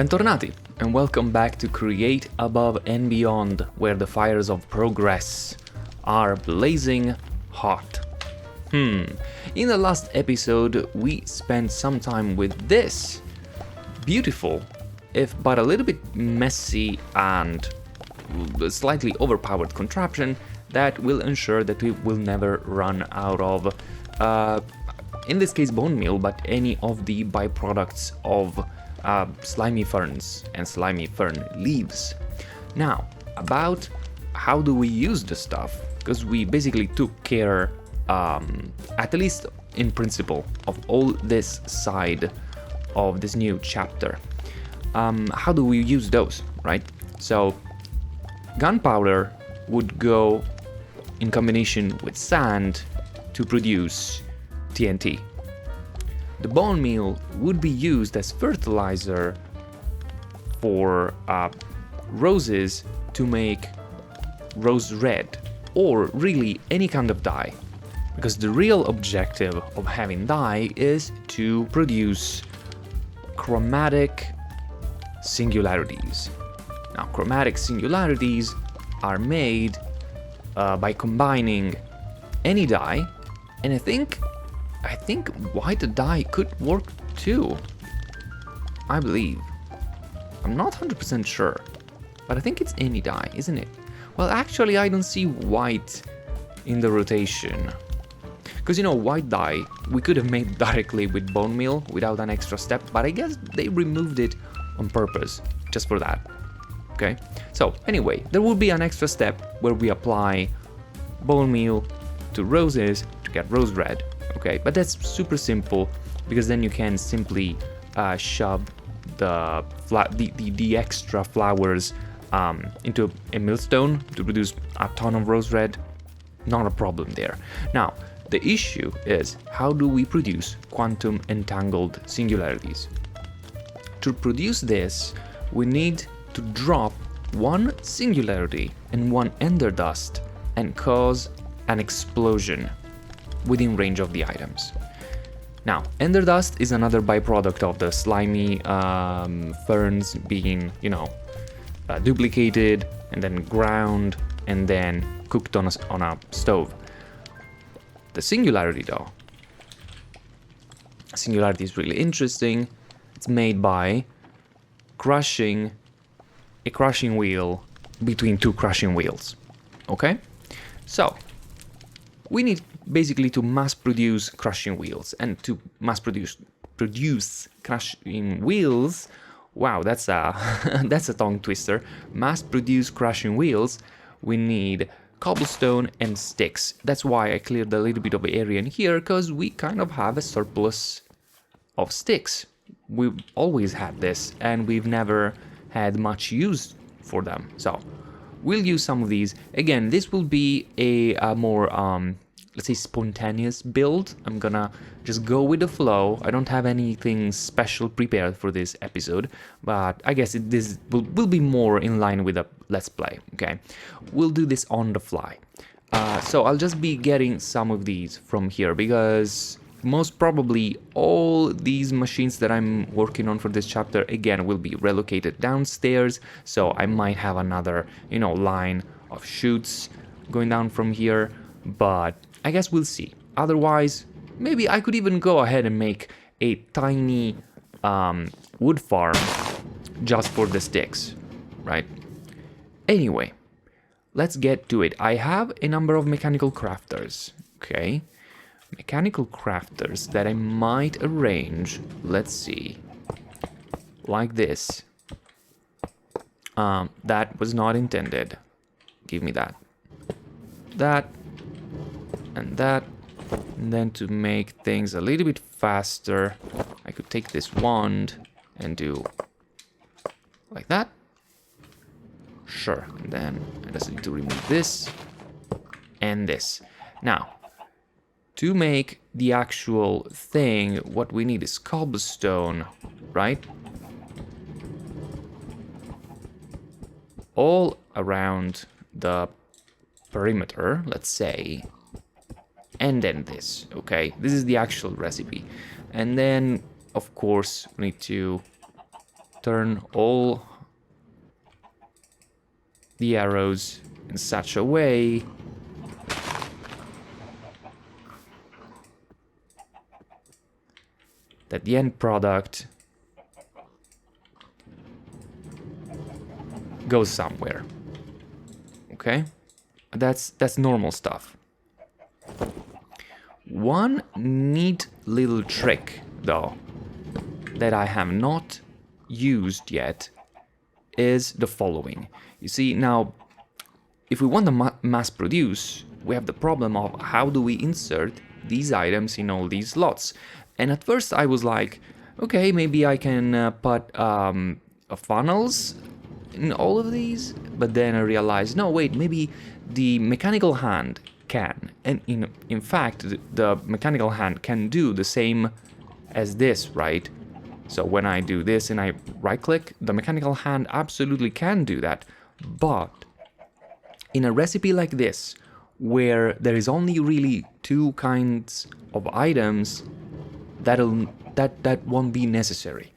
Bentornati, and welcome back to Create Above and Beyond, where the fires of progress are blazing hot. In the last episode, we spent some time with this beautiful, if but a little bit messy and slightly overpowered contraption that will ensure that we will never run out of, in this case, bone meal, but any of the byproducts of slimy ferns and slimy fern leaves. Now, about how do we use the stuff, because we basically took care, at least in principle, of all this side of this new chapter. How do we use those, right? So, gunpowder would go in combination with sand to produce TNT. The bone meal would be used as fertilizer for roses to make rose red, or really any kind of dye, because the real objective of having dye is to produce chromatic singularities. Now, chromatic singularities are made by combining any dye, and I think white dye could work too. I believe. I'm not 100% sure, but I think it's any dye, isn't it? Well, actually, I don't see white in the rotation. Because, white dye, we could have made directly with bone meal without an extra step, but I guess they removed it on purpose, just for that. Okay? So, anyway, there will be an extra step where we apply bone meal to roses to get rose red. Okay, but that's super simple, because then you can simply shove the extra flowers into a millstone to produce a ton of rose red. Not a problem there. Now, the issue is, how do we produce quantum entangled singularities? To produce this, we need to drop one singularity and one ender dust and cause an explosion within range of the items. Now, ender dust is another byproduct of the slimy ferns being, duplicated and then ground and then cooked on a stove. The singularity, though, singularity is really interesting. It's made by crushing a crushing wheel between two crushing wheels. Okay? So, we need basically to mass produce crushing wheels, and to mass produce crushing wheels. Wow, that's a that's a tongue twister. Mass produce crushing wheels, we need cobblestone and sticks. That's why I cleared a little bit of area in here, because we kind of have a surplus of sticks. We've always had this, and we've never had much use for them. So we'll use some of these. Again, this will be a more let's say spontaneous build. I'm gonna just go with the flow. I don't have anything special prepared for this episode, but I guess this will be more in line with a let's play. Okay, we'll do this on the fly. So I'll just be getting some of these from here, because most probably all these machines that I'm working on for this chapter again will be relocated downstairs, so I might have another line of chutes going down from here, but I guess we'll see. Otherwise, maybe I could even go ahead and make a tiny wood farm just for the sticks, right? Anyway, let's get to it. I have a number of mechanical crafters, okay? Mechanical crafters that I might arrange, let's see, like this. That was not intended. Give me that. That. And that. And then to make things a little bit faster, I could take this wand and do like that. Sure. And then I just need to remove this and this. Now, to make the actual thing, what we need is cobblestone, right? All around the perimeter, let's say, and then this, okay? This is the actual recipe. And then, of course, we need to turn all the arrows in such a way that the end product goes somewhere. Okay? That's normal stuff. One neat little trick, though, that I have not used yet is the following. You see, now, if we want to mass produce, we have the problem of how do we insert these items in all these slots. And at first I was like, okay, maybe I can put funnels in all of these, but then I realized, no, wait, maybe the mechanical hand can. And in fact, the mechanical hand can do the same as this, right? So when I do this and I right-click, the mechanical hand absolutely can do that. But in a recipe like this, where there is only really two kinds of items, that won't be necessary.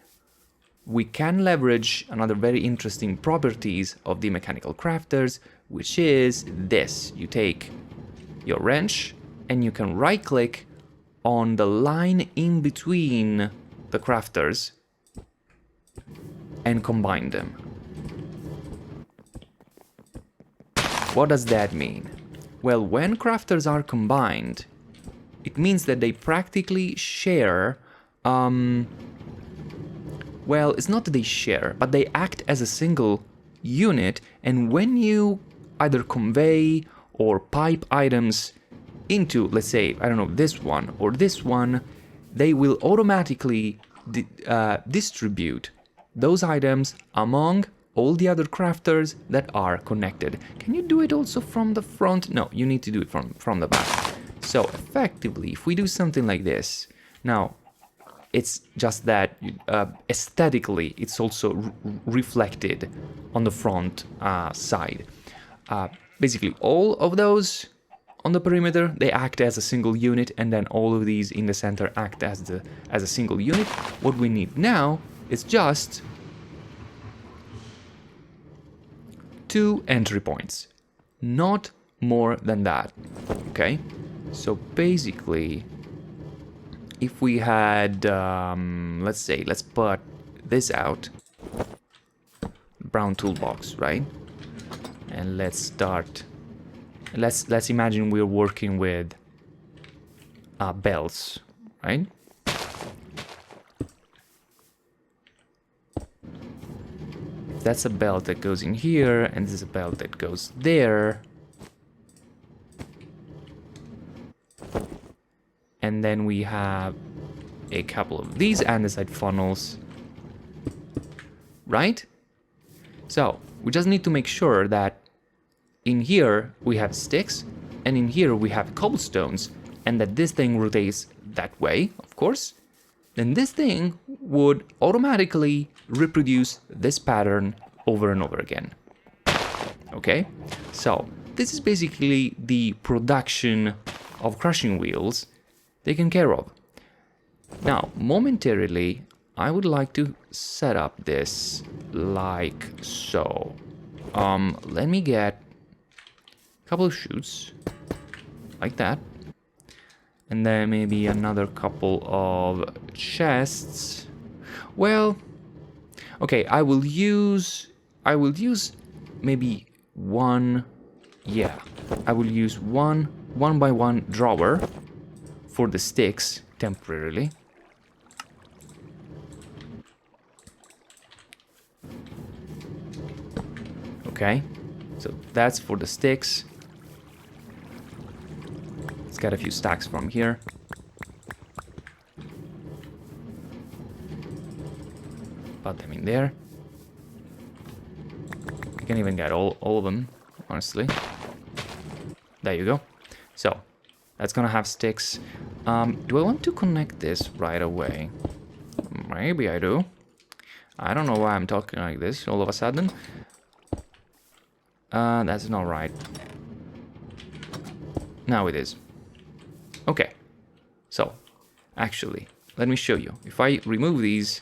We can leverage another very interesting properties of the mechanical crafters, which is this. You take your wrench and you can right-click on the line in between the crafters and combine them. What does that mean? Well, when crafters are combined, it means that they practically share, well, it's not that they share, but they act as a single unit, and when you either convey or pipe items into, let's say, I don't know, this one or this one, they will automatically distribute those items among all the other crafters that are connected. Can you do it also from the front? No, you need to do it from the back. So effectively, if we do something like this, now it's just that aesthetically it's also reflected on the front side. Basically, all of those on the perimeter, they act as a single unit, and then all of these in the center act as a single unit. What we need now is just 2 entry points, not more than that. Okay, so basically, if we had, let's put this out, brown toolbox, right? And let's start. Let's imagine we're working with belts, right? That's a belt that goes in here, and this is a belt that goes there. And then we have a couple of these andesite funnels, right? So we just need to make sure that in here we have sticks, and in here we have cobblestones, and that this thing rotates that way, of course. Then this thing would automatically reproduce this pattern over and over again. Okay? So this is basically the production of crushing wheels taken care of. Now, momentarily, I would like to set up this like so. Let me get a couple of chutes, like that. And then maybe another couple of chests. Well, okay, I will use maybe one, yeah, I will use one by one drawer for the sticks temporarily. Okay, so that's for the sticks. Let's get a few stacks from here. Put them in there. You can even get all of them, honestly. There you go. So, that's gonna have sticks. Do I want to connect this right away? Maybe I do. I don't know why I'm talking like this all of a sudden. That's not right. Now it is. Okay. So, actually, let me show you. If I remove these,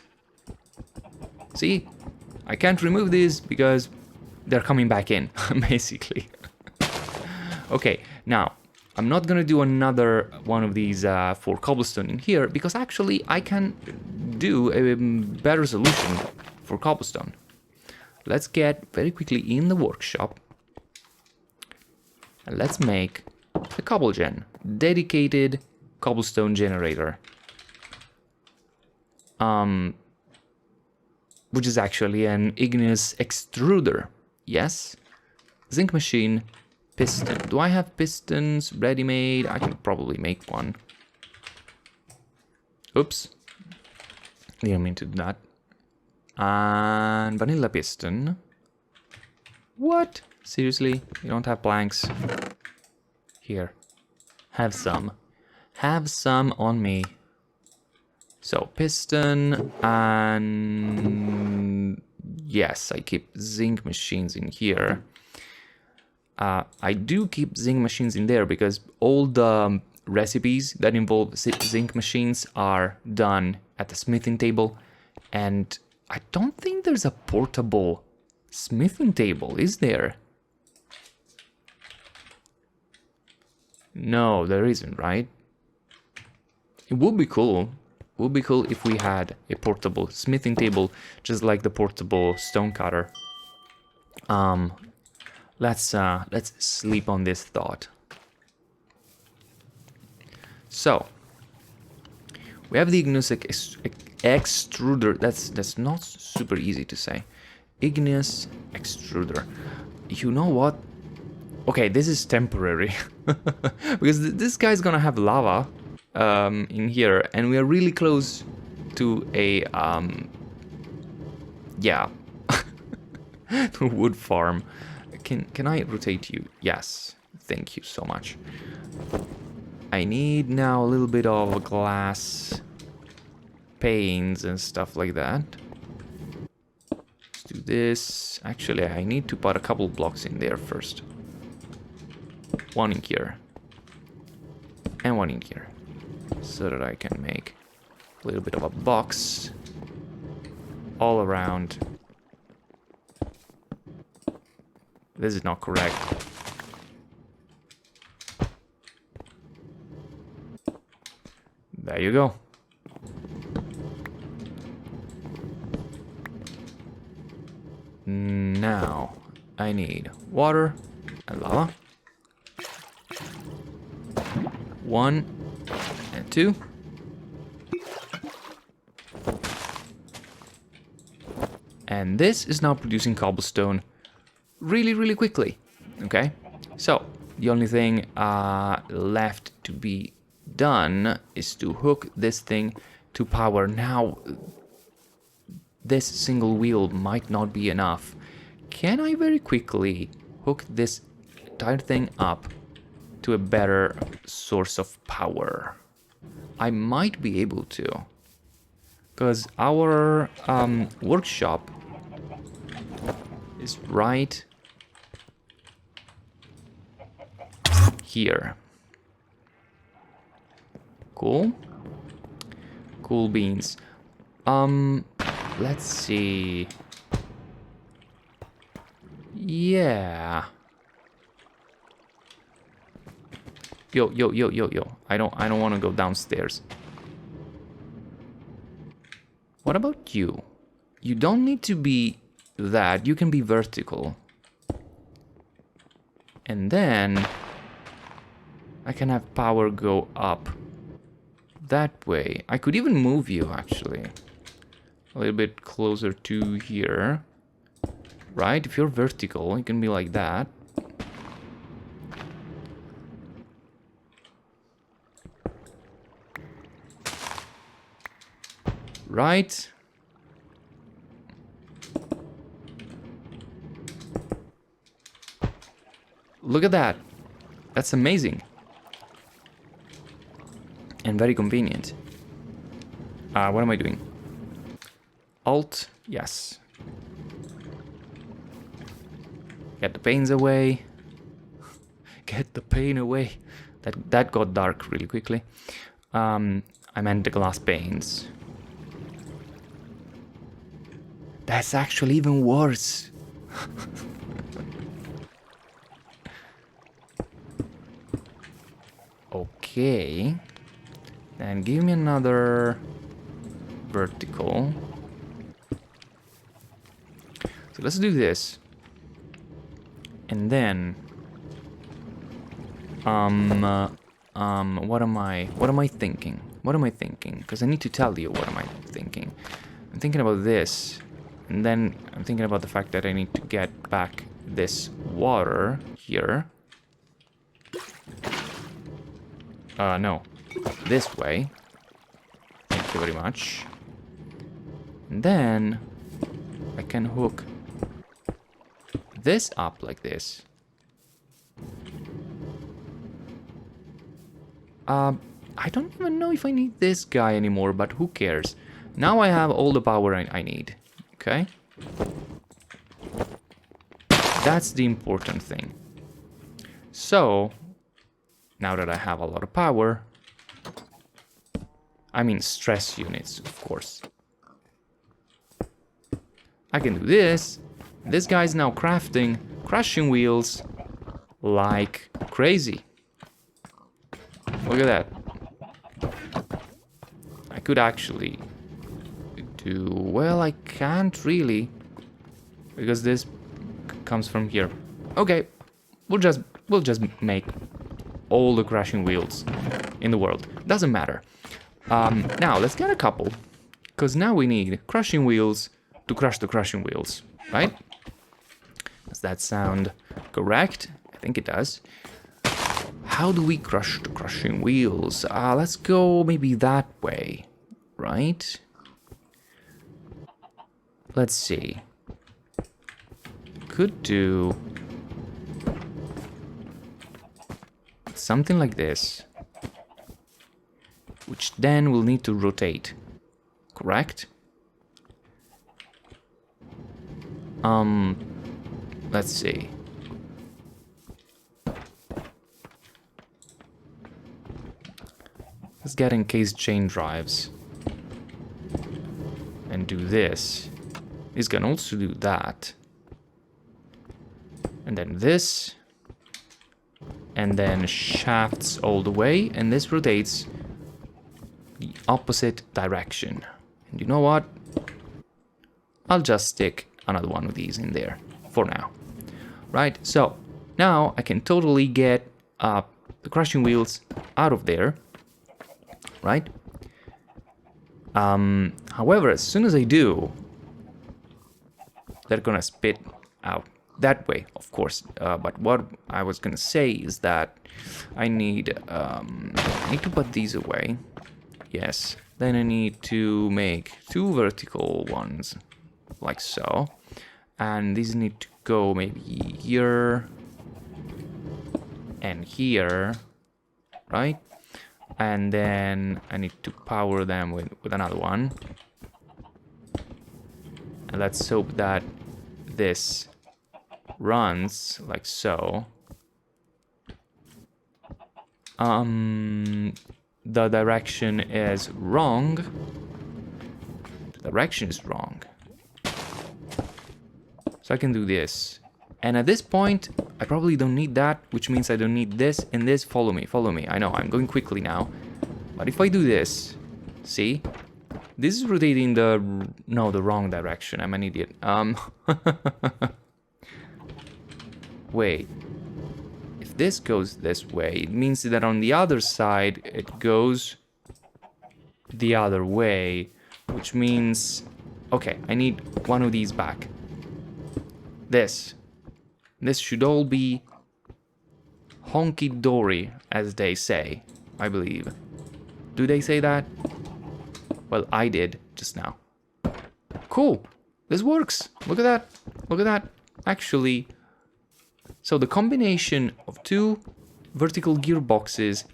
See, I can't remove these because they're coming back in, basically. Okay, now, I'm not gonna do another one of these for cobblestone in here, because actually I can do a better solution for cobblestone. Let's get very quickly in the workshop, and let's make a cobblegen, dedicated cobblestone generator. Which is actually an igneous extruder. Yes. Zinc machine, piston. Do I have pistons ready-made? I can probably make one. Oops. Didn't mean to do that. And vanilla piston. What? Seriously? You don't have planks? Here. Have some. Have some on me. So, piston, and yes, I keep zinc machines in here. I do keep zinc machines in there because all the recipes that involve zinc machines are done at the smithing table, and I don't think there's a portable smithing table, is there? No, there isn't, right? It would be cool. Would be cool if we had a portable smithing table, just like the portable stone cutter. Let's sleep on this thought. So we have the igneous extruder. That's not super easy to say. Igneous extruder. You know what? Okay, this is temporary because this guy's gonna have lava. In here, and we are really close to a yeah to a wood farm. Can I rotate you? Yes, thank you so much. I need now a little bit of glass panes and stuff like that. Let's do this. Actually, I need to put a couple blocks in there first. One in here and one in here, so that I can make a little bit of a box all around. This is not correct. There you go. Now I need water and lava. 1 and 2. And this is now producing cobblestone really quickly. Okay, so the only thing left to be done is to hook this thing to power. Now this single wheel might not be enough. Can I very quickly hook this entire thing up to a better source of power? I might be able to, because our workshop is right here. Cool. Cool beans. Let's see. Yeah. Yo. I don't want to go downstairs. What about you? You don't need to be that. You can be vertical. And then I can have power go up that way. I could even move you, actually. A little bit closer to here. Right? If you're vertical, you can be like that. Right? Look at that. That's amazing. And very convenient. What am I doing? Alt, yes. Get the pains away. Get the pain away. That got dark really quickly. I meant the glass panes. That's actually even worse. Okay. Then give me another vertical. So let's do this. And then what am I thinking? What am I thinking? Because I need to tell you what am I thinking. I'm thinking about this. And then I'm thinking about the fact that I need to get back this water here. No. This way. Thank you very much. And then I can hook this up like this. I don't even know if I need this guy anymore, but who cares? Now I have all the power I need. Okay? That's the important thing. So, now that I have a lot of power, I mean stress units, of course. I can do this. This guy's now crafting crushing wheels like crazy. Look at that. I could actually do... Well, I can't really, because this comes from here. Okay, we'll just make all the crushing wheels in the world. Doesn't matter. Now let's get a couple, because now we need crushing wheels to crush the crushing wheels, right? Does that sound correct? I think it does. How do we crush the crushing wheels? Let's go maybe that way, right? Let's see. Could do something like this, which then will need to rotate, correct? Let's see. Let's get encased chain drives and do this. This can also do that. And then this. And then shafts all the way, and this rotates the opposite direction. And you know what? I'll just stick another one of these in there for now. Right, so now I can totally get the crushing wheels out of there. Right? However, as soon as I do, they're gonna spit out that way, of course. But what I was gonna say is that I need to put these away. Yes. Then I need to make 2 vertical ones, like so. And these need to go maybe here and here, right? And then I need to power them with another one. And let's hope that this runs like so. The direction is wrong. The direction is wrong. So I can do this. And at this point, I probably don't need that, which means I don't need this and this. Follow me, follow me. I know, I'm going quickly now. But if I do this, see? This is rotating the wrong direction. I'm an idiot. Wait. If this goes this way, it means that on the other side, it goes the other way, which means... Okay, I need one of these back. This should all be honky-dory, as they say, I believe. Do they say that? Well, I did just now. Cool. This works. Look at that. Look at that. Actually, so the combination of 2 vertical gearboxes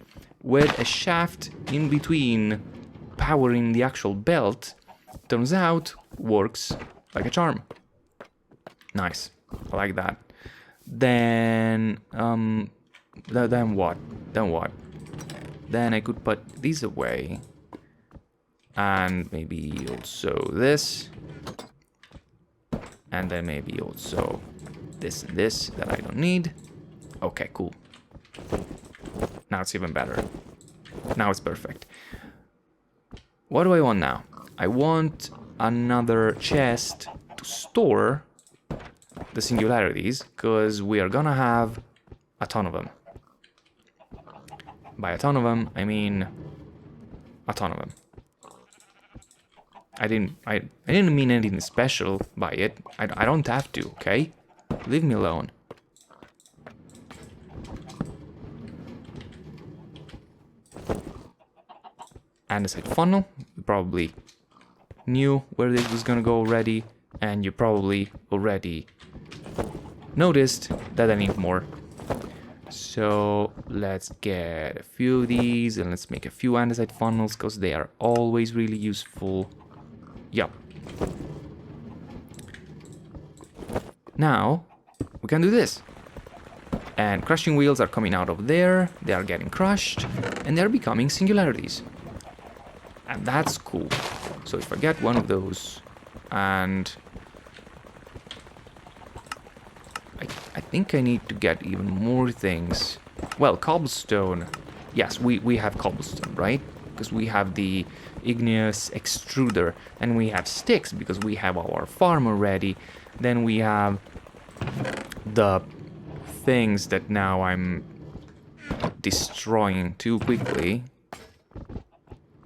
with a shaft in between powering the actual belt, turns out works like a charm. Nice. I like that. Then then what? Then what? Then I could put these away. And maybe also this. And then maybe also this and this that I don't need. Okay, cool. Now it's even better. Now it's perfect. What do I want now? I want another chest to store the singularities, because we are gonna have a ton of them. By a ton of them, I mean a ton of them. I didn't mean anything special by it. I don't have to, okay? Leave me alone. Andesite funnel. You probably knew where this was gonna go already, and you probably already noticed that I need more. So let's get a few of these and let's make a few andesite funnels, because they are always really useful. Yep. Now we can do this. And crushing wheels are coming out of there. They are getting crushed and they're becoming singularities. And that's cool. So if I get one of those, and I think I need to get even more things. Well, cobblestone. Yes, we have cobblestone, right? Because we have the igneous extruder, and we have sticks because we have our farm already. Then we have the things that now I'm destroying too quickly.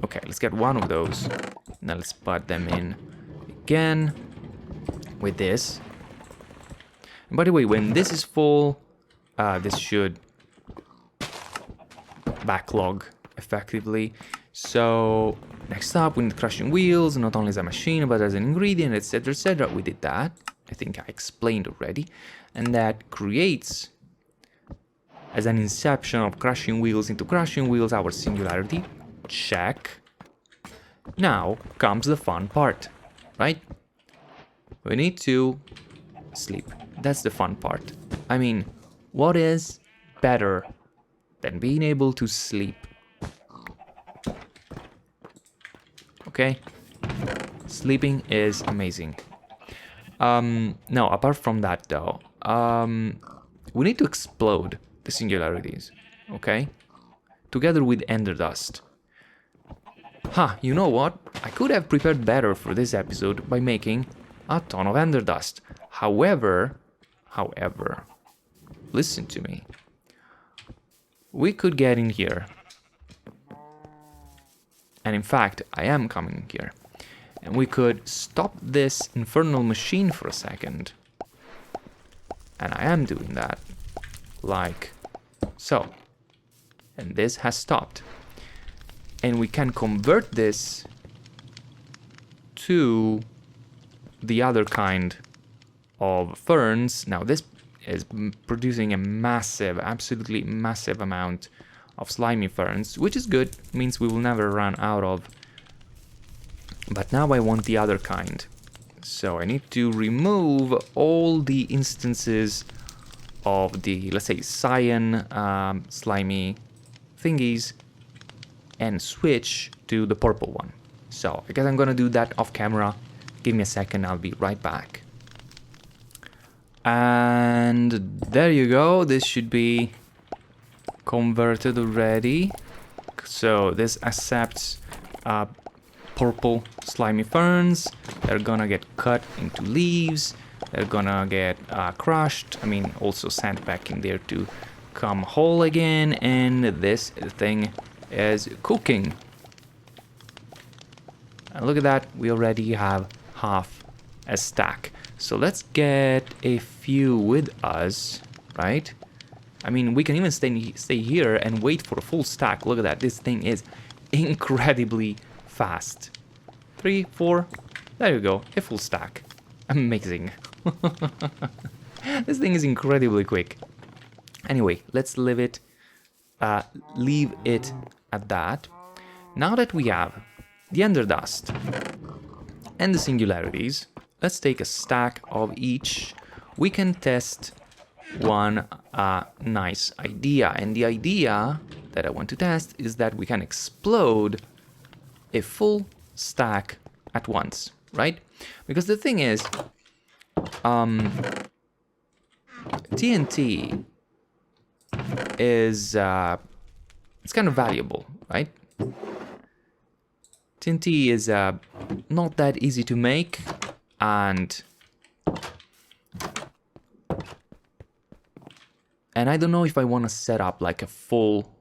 Okay, let's get one of those. Now let's put them in again with this. And by the way, when this is full, this should backlog effectively. So next up, we need crushing wheels, not only as a machine, but as an ingredient, etc., etc. We did that. I think I explained already. And that creates, as an inception of crushing wheels into crushing wheels, our singularity. Check. Now comes the fun part, right? We need to sleep. That's the fun part. I mean, what is better than being able to sleep? Okay? Sleeping is amazing. No, apart from that though, we need to explode the singularities, okay? Together with ender dust. You know what? I could have prepared better for this episode by making a ton of ender dust. However, listen to me. We could get in here. And in fact, I am coming here. And we could stop this infernal machine for a second. And I am doing that. Like so. And this has stopped. And we can convert this to the other kind of ferns. Now this is producing a massive, absolutely massive amount of slimy ferns, which is good, means we will never run out of. But now I want the other kind. So I need to remove all the instances of the, let's say, cyan slimy thingies and switch to the purple one. So I guess I'm gonna do that off camera. Give me a second, I'll be right back. And there you go, this should be converted already. So this accepts purple slimy ferns. They're gonna get cut into leaves. They're gonna get crushed. I mean, also sent back in there to come whole again. And this thing is cooking. And look at that, we already have half a stack. So let's get a few with us, right? I mean, we can even stay here and wait for a full stack. Look at that, this thing is incredibly fast. 3, 4, there you go, a full stack. Amazing. This thing is incredibly quick. Anyway, let's leave it at that. Now that we have the ender dust and the singularities, let's take a stack of each. We can test one nice idea, and the idea that I want to test is that we can explode a full stack at once, right? Because the thing is, TNT is it's kind of valuable, right? TNT is not that easy to make, and I don't know if I want to set up like a full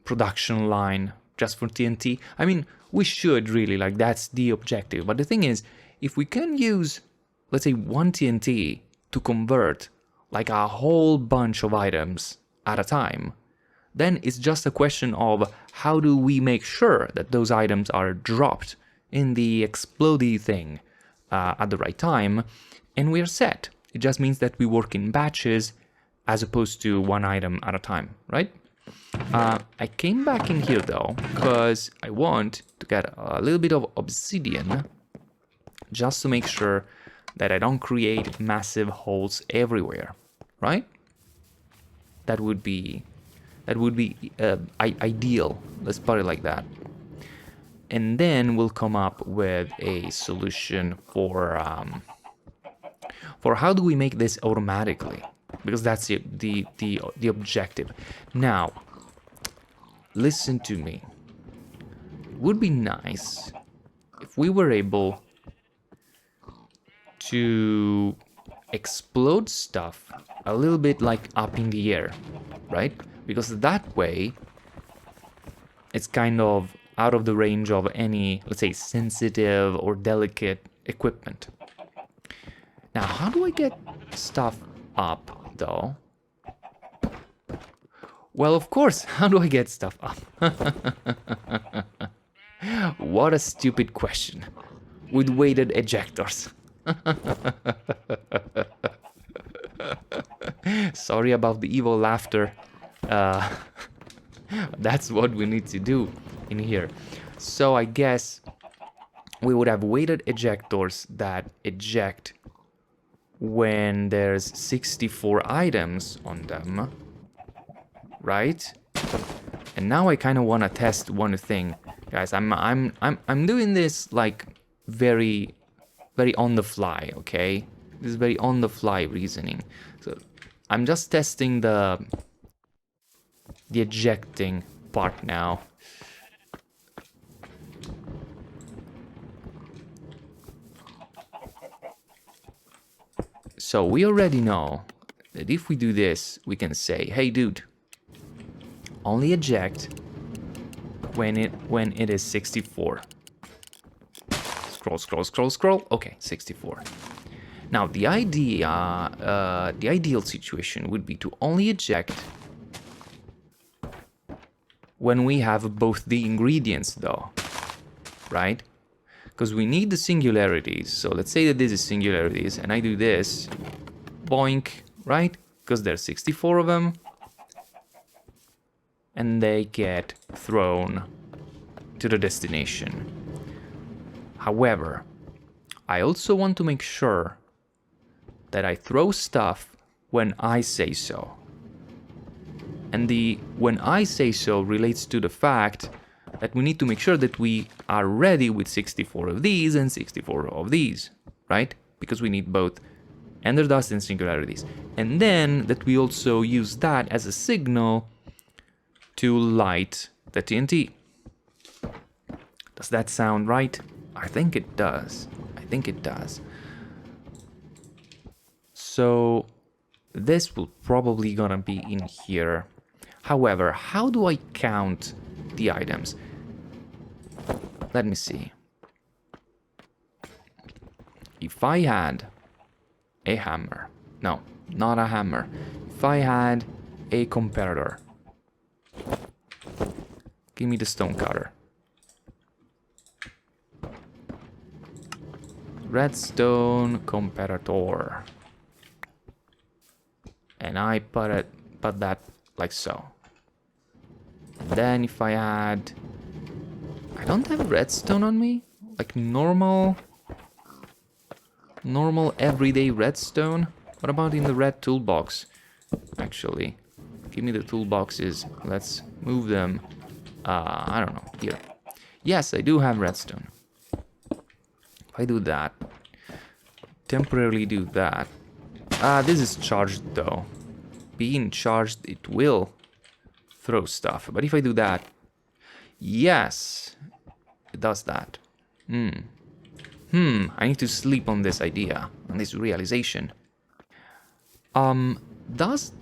production line just for TNT. I mean, we should really, like, that's the objective. But the thing is, if we can use, let's say, one TNT to convert like a whole bunch of items at a time, then it's just a question of how do we make sure that those items are dropped in the explodey thing at the right time, and we're set. It just means that we work in batches as opposed to one item at a time, right? I came back in here though, because I want to get a little bit of obsidian, just to make sure that I don't create massive holes everywhere, right? That would be ideal, let's put it like that. And then we'll come up with a solution for how do we make this automatically, because that's the objective. Now, listen to me. It would be nice if we were able to explode stuff a little bit like up in the air, right? Because that way it's kind of out of the range of any, let's say, sensitive or delicate equipment. Now, how do I get stuff up though? Well, of course, how do I get stuff up? What a stupid question. With weighted ejectors. Sorry about the evil laughter. That's what we need to do in here. So I guess we would have weighted ejectors that eject when there's 64 items on them, right? And now I kind of want to test one thing, guys. I'm doing this like very on the fly, okay? This is very on the fly reasoning. So I'm just testing the ejecting part now. So we already know that if we do this, we can say, hey dude, only eject when it is 64. Scroll. Okay, 64. Now the ideal situation would be to only eject when we have both the ingredients though, right? Because we need the singularities. So let's say that this is singularities and I do this, boink, right? Because there's 64 of them. And they get thrown to the destination. However, I also want to make sure that I throw stuff when I say so. And the when I say so relates to the fact that we need to make sure that we are ready with 64 of these and 64 of these, right? Because we need both ender dust and singularities. And then that we also use that as a signal to light the TNT. Does that sound right? I think it does. So this will probably gonna be in here. However, how do I count the items? Let me see. If I had a hammer, no, not a hammer. If I had a comparator, give me the stone cutter. Redstone comparator. And I put that like so. And then if I had, I don't have redstone on me, like normal everyday redstone. What about in the red toolbox? Actually, give me the toolboxes. Let's move them. I don't know, here. Yes, I do have redstone. If I do that, temporarily do that. This is charged though. Being charged, it will throw stuff. But if I do that, yes, it does that. I need to sleep on this idea, on this realization. Does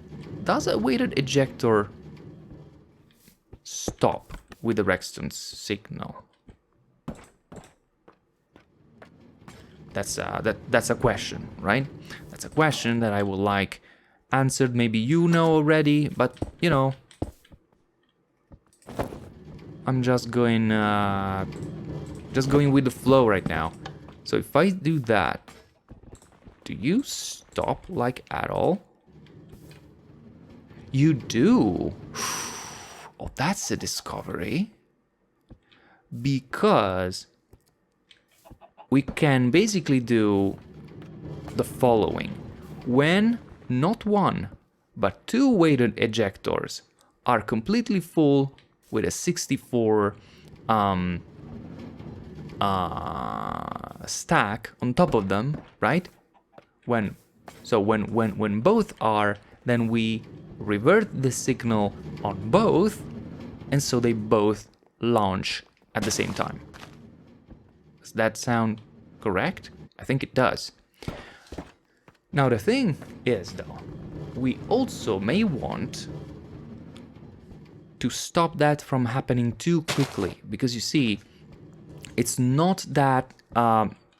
a weighted ejector stop with the redstone signal? That's a question, right? That's a question that I would like answered. Maybe you know already, but you know, I'm just going with the flow right now. So if I do that, do you stop like at all? You do. Oh, that's a discovery. Because we can basically do the following. When not one, but two weighted ejectors are completely full with a 64 stack on top of them, right? When both are, then we revert the signal on both, and so they both launch at the same time. Does that sound correct? I think it does. Now the thing is, though, we also may want to stop that from happening too quickly, because you see, it's not that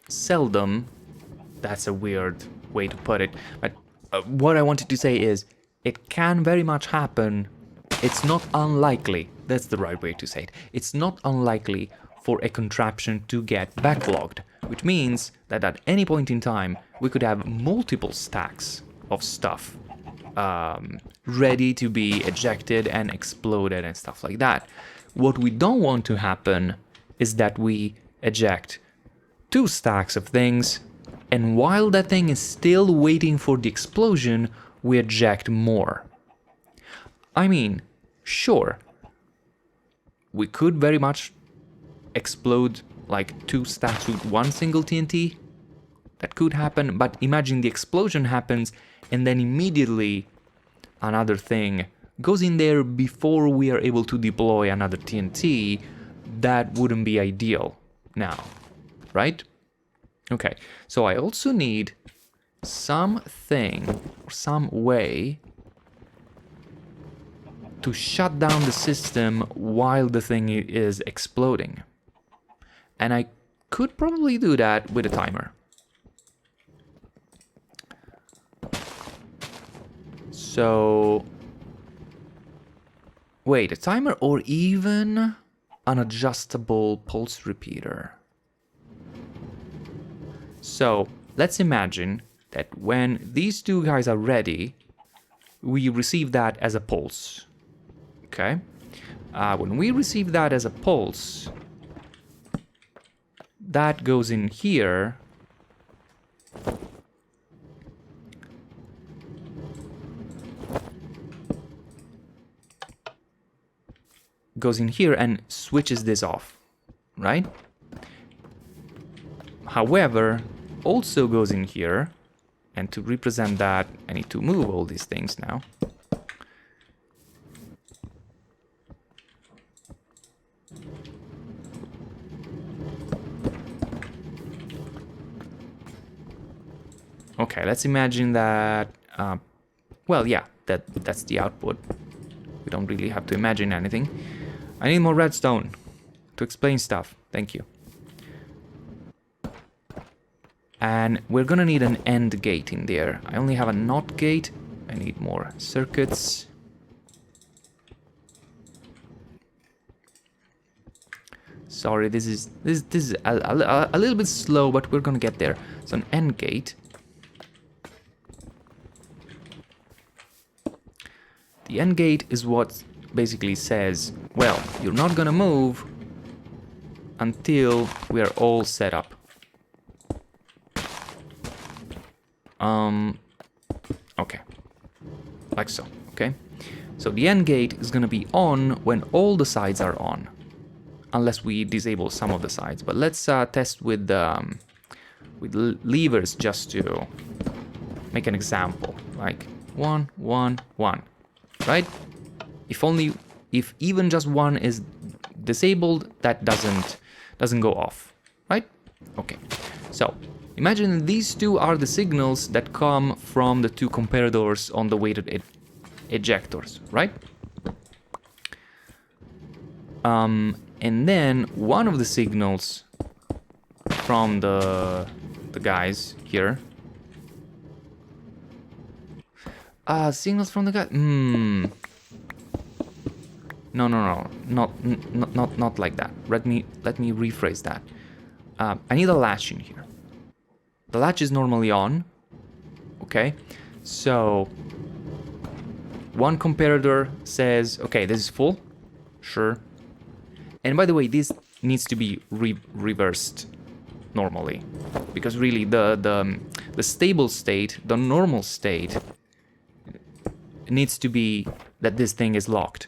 seldom. That's a weird way to put it, but what I wanted to say is it can very much happen. It's not unlikely, that's the right way to say it. It's not unlikely for a contraption to get backlogged, which means that at any point in time we could have multiple stacks of stuff ready to be ejected and exploded and stuff like that. What we don't want to happen is that we eject two stacks of things, and while that thing is still waiting for the explosion, we eject more. I mean, sure, we could very much explode like two stacks with one single TNT. That could happen, but imagine the explosion happens and then immediately another thing goes in there before we are able to deploy another TNT. That wouldn't be ideal now, right? Okay, so I also need something or some way to shut down the system while the thing is exploding. And I could probably do that with a timer. So, wait, a timer or even an adjustable pulse repeater. So, let's imagine that when these two guys are ready, we receive that as a pulse. Okay? When we receive that as a pulse, that goes in here. Goes in here and switches this off, right? However, also goes in here, and to represent that, I need to move all these things now. Okay, let's imagine that, well, yeah, that's the output. We don't really have to imagine anything. I need more redstone to explain stuff. Thank you. And we're gonna need an AND gate in there. I only have a NOT gate. I need more circuits. Sorry, this is a little bit slow, but we're gonna get there. So an AND gate. The AND gate is what basically says, well, you're not gonna move until we are all set up. Okay. Like so, okay? So the AND gate is gonna be on when all the sides are on. Unless we disable some of the sides. But let's test with with levers just to make an example, like 1, 1, 1, right? If even just one is disabled, that doesn't go off, right? Okay, so imagine these two are the signals that come from the two comparators on the weighted ejectors, right? And then one of the signals from the guys here. Signals from the guy. No, not like that. Let me rephrase that. I need a latch in here. The latch is normally on. Okay, so one comparator says, okay, this is full. Sure. And by the way, this needs to be reversed normally, because really the stable state, the normal state, needs to be that this thing is locked.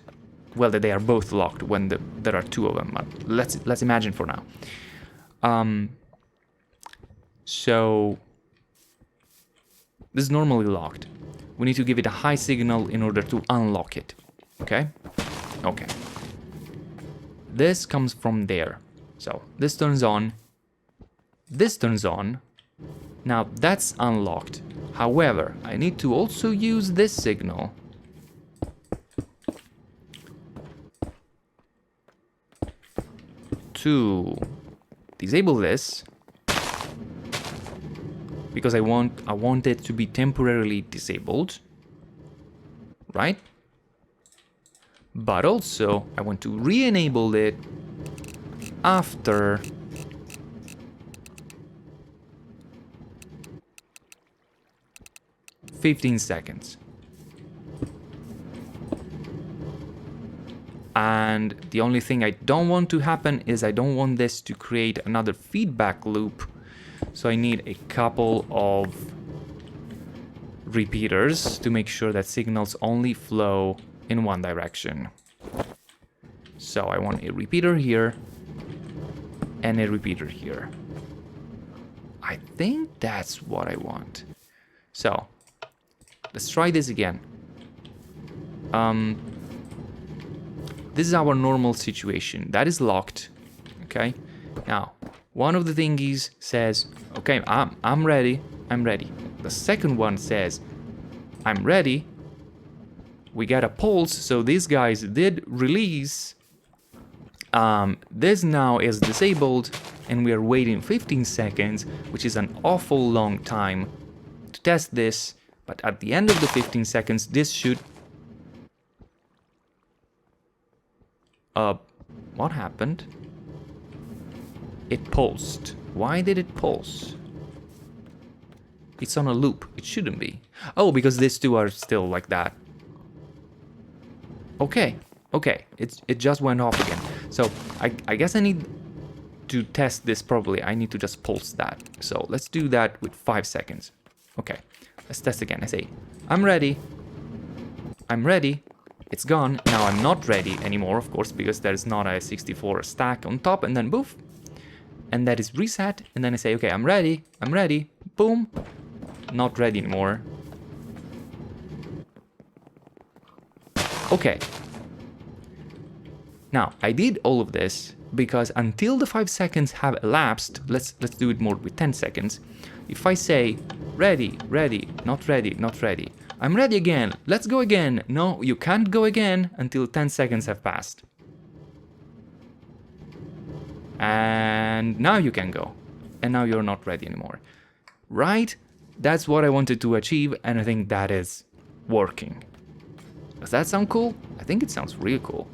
Well, that they are both locked when there are two of them. But let's imagine for now. So this is normally locked. We need to give it a high signal in order to unlock it. Okay? Okay. This comes from there. So this turns on. This turns on. Now that's unlocked. However, I need to also use this signal to disable this, because I want it to be temporarily disabled, right? But also I want to re-enable it after 15 seconds. And the only thing I don't want to happen is I don't want this to create another feedback loop. So I need a couple of repeaters to make sure that signals only flow in one direction. So I want a repeater here and a repeater here. I think that's what I want. So let's try this again. This is our normal situation. That is locked. Okay. Now, one of the thingies says, okay, I'm ready. I'm ready. The second one says, I'm ready. We got a pulse, so these guys did release. This now is disabled, and we are waiting 15 seconds, which is an awful long time to test this. But at the end of the 15 seconds, this should... what happened? It pulsed. Why did it pulse? It's on a loop. It shouldn't be. Oh, because these two are still like that. Okay. Okay. It just went off again. So I guess I need to test this properly. I need to just pulse that. So let's do that with 5 seconds. Okay. Let's test again. I say, I'm ready. I'm ready. It's gone. Now I'm not ready anymore, of course, because there's not a 64 stack on top, and then boof. And that is reset, and then I say, okay, I'm ready, boom. Not ready anymore. Okay. Now, I did all of this because until the 5 seconds have elapsed, let's do it more with 10 seconds. If I say, ready, ready, not ready, not ready. I'm ready again, let's go again. No, you can't go again until 10 seconds have passed. And now you can go. And now you're not ready anymore. Right? That's what I wanted to achieve, and I think that is working. Does that sound cool? I think it sounds real cool.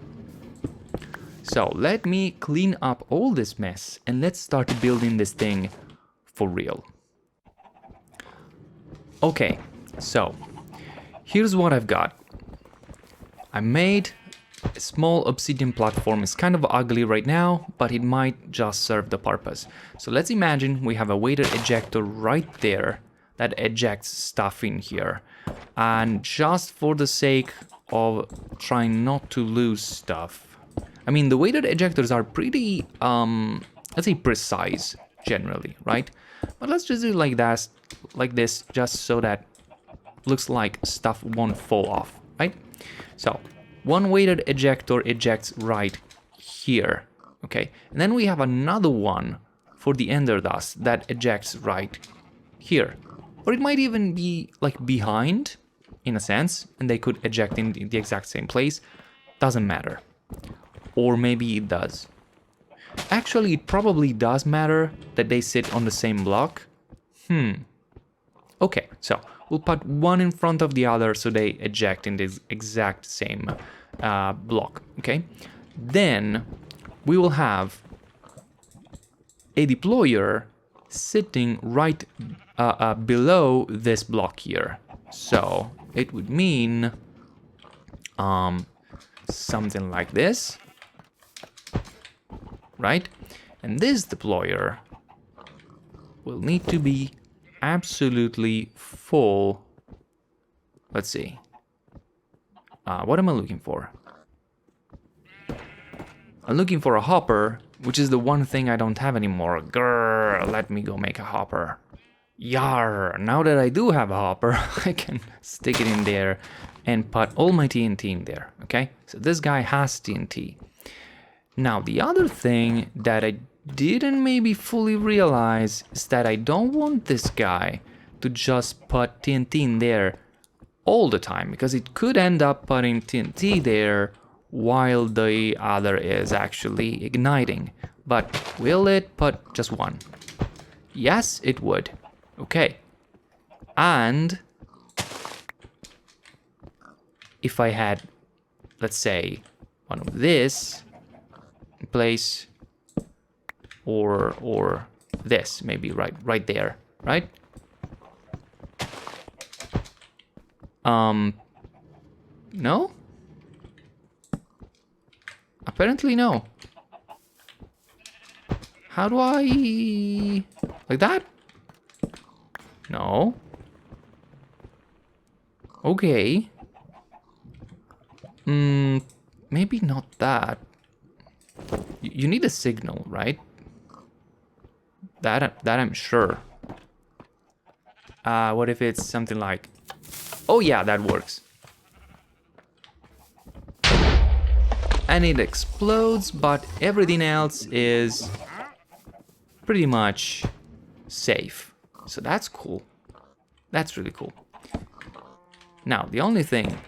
So let me clean up all this mess and let's start building this thing for real. Okay, so here's what I've got. I made a small obsidian platform. It's kind of ugly right now, but it might just serve the purpose. So let's imagine we have a weighted ejector right there that ejects stuff in here. And just for the sake of trying not to lose stuff, I mean, the weighted ejectors are pretty, let's say, precise. generally, right? But let's just do it like that, like this, just so that looks like stuff won't fall off, right? So one weighted ejector ejects right here, okay? And then we have another one for the ender dust that ejects right here. Or it might even be like behind, in a sense, and they could eject in the exact same place. Doesn't matter. Or maybe it does. Actually, it probably does matter that they sit on the same block. Okay, so we'll put one in front of the other so they eject in this exact same block, okay? Then we will have a deployer sitting right below this block here. So it would mean something like this, right? And this deployer will need to be absolutely full. Let's see. What am I looking for? I'm looking for a hopper, which is the one thing I don't have anymore. Grrr, let me go make a hopper. Yar, now that I do have a hopper, I can stick it in there and put all my TNT in there, okay? So this guy has TNT. Now, the other thing that I didn't maybe fully realize is that I don't want this guy to just put TNT in there all the time, because it could end up putting TNT there while the other is actually igniting. But will it put just one? Yes, it would. Okay. And if I had, let's say, one of this in place, or this, maybe right there, right? No? Apparently no. How do I... like that? No. Okay. Maybe not that. You need a signal, right? That I'm sure. What if it's something like... oh yeah, that works. And it explodes, but everything else is pretty much safe. So that's cool. That's really cool. Now, the only thing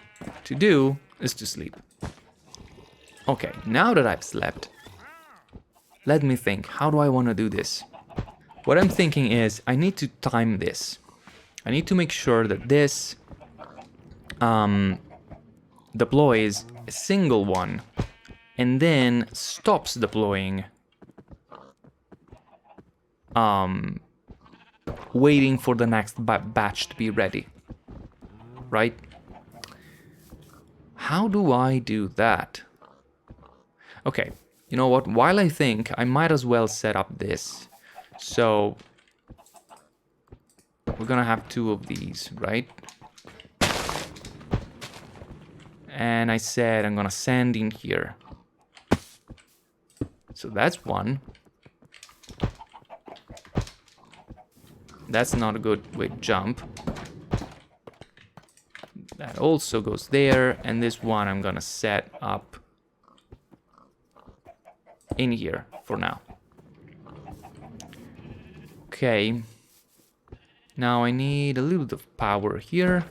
to do is to sleep. Okay, now that I've slept, let me think. How do I want to do this? What I'm thinking is I need to time this. I need to make sure that this deploys a single one and then stops deploying, waiting for the next batch to be ready, right? How do I do that? Okay, you know what? While I think, I might as well set up this. So we're gonna have two of these, right? And I said I'm gonna send in here. So that's one. That's not a good way to jump. That also goes there, and this one I'm gonna set up in here for now. Okay. Now I need a little bit of power here.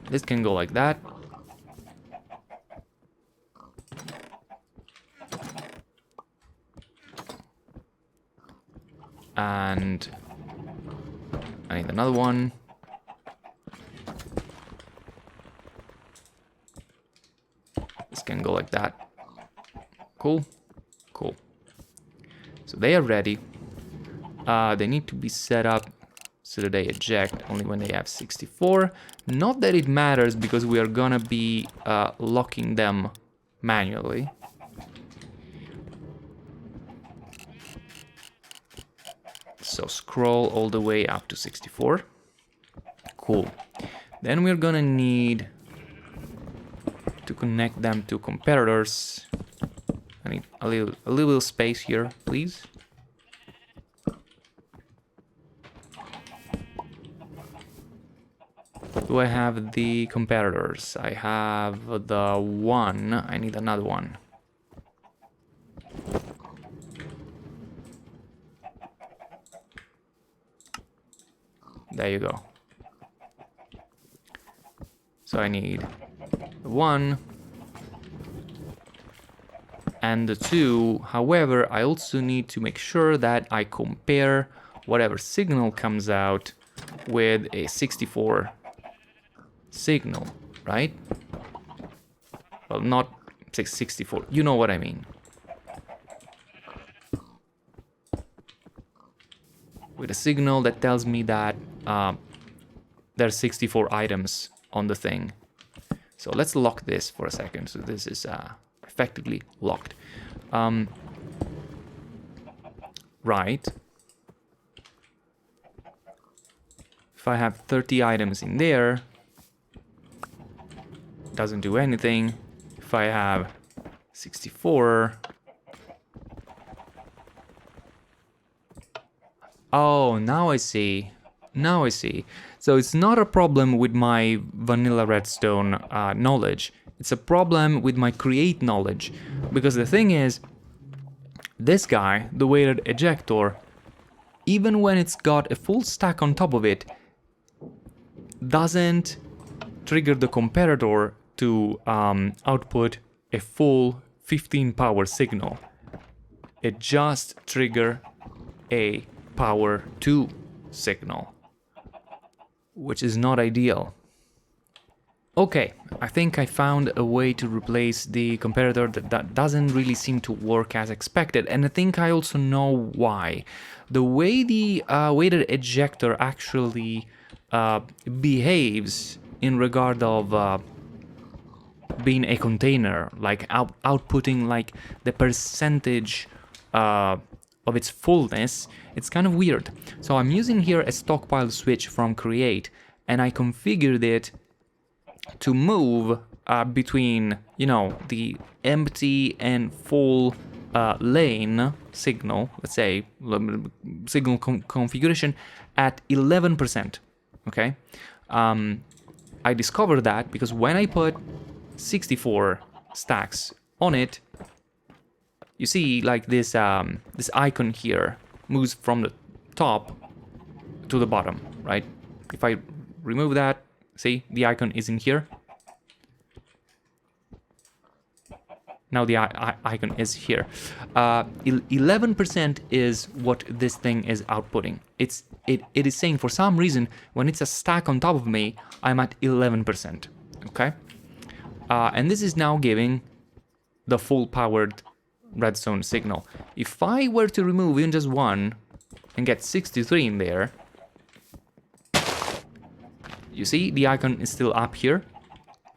This can go like that. And I need another one. This can go like that. Cool. Cool. So they are ready. They need to be set up so that they eject only when they have 64. Not that it matters, because we are gonna be locking them manually. So scroll all the way up to 64. Cool. Then we're gonna need to connect them to competitors. I need a little space here, please. Do I have the comparators? I have the one. I need another one. There you go. So I need the 1 and the 2. However, I also need to make sure that I compare whatever signal comes out with a 64 signal, right? Well, not 664. You know what I mean. With a signal that tells me that there's 64 items on the thing. So let's lock this for a second. So this is effectively locked. Right. If I have 30 items in there, doesn't do anything. If I have 64... Oh, now I see. Now I see. So it's not a problem with my vanilla redstone knowledge. It's a problem with my create knowledge. Because the thing is, this guy, the weighted ejector, even when it's got a full stack on top of it, doesn't trigger the comparator to output a full 15 power signal. It just triggers a power 2 signal, which is not ideal. Okay, I think I found a way to replace the comparator that doesn't really seem to work as expected, and I think I also know why. The way the weighted ejector actually behaves in regard of being a container, like outputting like the percentage of its fullness, it's kind of weird. So I'm using here a stockpile switch from Create, and I configured it to move between, you know, the empty and full lane signal, let's say, signal configuration at 11%, okay? I discovered that because when I put 64 stacks on it, you see, like this this icon here moves from the top to the bottom, right? If I remove that, see, the icon is in here. Now the icon is here. 11% is what this thing is outputting. It is saying for some reason when it's a stack on top of me, I'm at 11%. Okay, and this is now giving the full powered redstone signal. If I were to remove even just one and get 63 in there, you see the icon is still up here